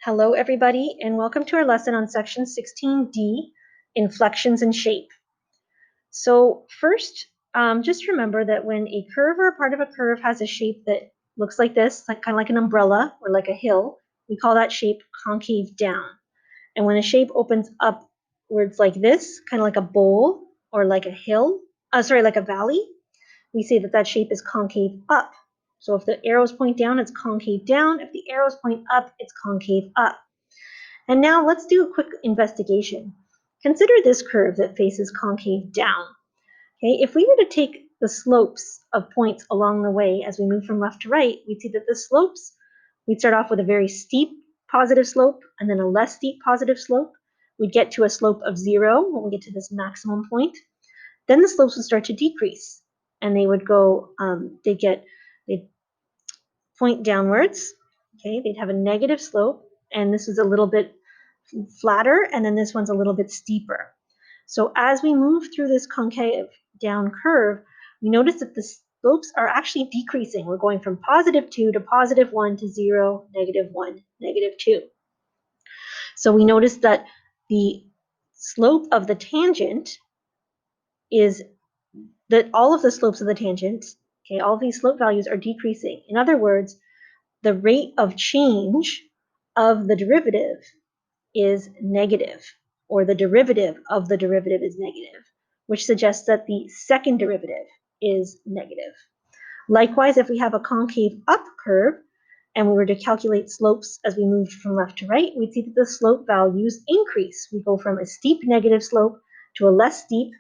Hello, everybody, and welcome to our lesson on section 16D, inflections and shape. So first, just remember that when a curve or a part of a curve has a shape that looks like this, kind of like an umbrella or like a hill, we call that shape concave down. And when a shape opens upwards like this, kind of like a bowl or like a hill, like a valley, we say that that shape is concave up. So if the arrows point down, it's concave down. If the arrows point up, it's concave up. And now let's do a quick investigation. Consider this curve that faces concave down. Okay, if we were to take the slopes of points along the way as we move from left to right, we'd see that the slopes, we'd start off with a very steep positive slope and then a less steep positive slope. We'd get to a slope of 0 when we get to this maximum point. Then the slopes would start to decrease and they would go, they'd point downwards. Okay, they'd have a negative slope, and this is a little bit flatter, and then this one's a little bit steeper. So as we move through this concave down curve, we notice that the slopes are actually decreasing. We're going from +2 to +1 to 0, -1, -2. So we notice that the slope of the tangent is that all of the slopes of the tangent, okay, all of these slope values are decreasing. In other words, the rate of change of the derivative is negative, or the derivative of the derivative is negative, which suggests that the second derivative is negative. Likewise, if we have a concave up curve and we were to calculate slopes as we moved from left to right, we'd see that the slope values increase. We go from a steep negative slope to a less steep,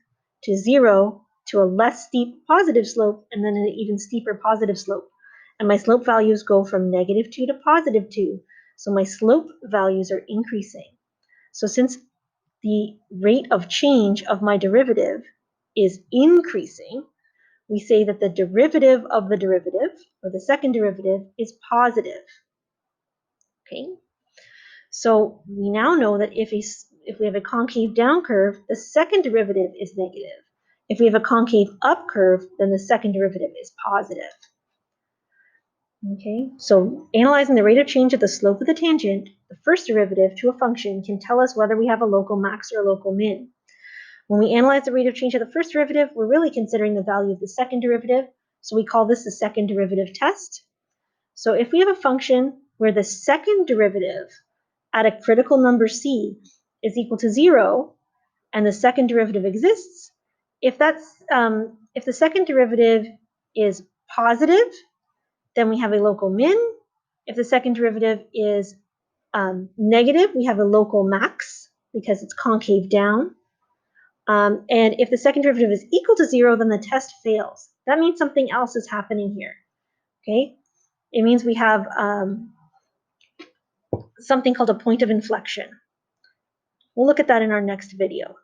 to 0, to a less steep positive slope, and then an even steeper positive slope. And my slope values go from -2 to +2. So my slope values are increasing. So since the rate of change of my derivative is increasing, we say that the derivative of the derivative, or the second derivative, is positive. Okay? So we now know that if we have a concave down curve, the second derivative is negative. If we have a concave up curve, then the second derivative is positive. Okay, so analyzing the rate of change of the slope of the tangent, the first derivative to a function can tell us whether we have a local max or a local min. When we analyze the rate of change of the first derivative, we're really considering the value of the second derivative, so we call this the second derivative test. So if we have a function where the second derivative at a critical number c is equal to 0, and the second derivative exists, if the second derivative is positive, then we have a local min. If the second derivative is negative, we have a local max because it's concave down. And if the second derivative is equal to 0, then the test fails. That means something else is happening here. Okay, it means we have something called a point of inflection. We'll look at that in our next video.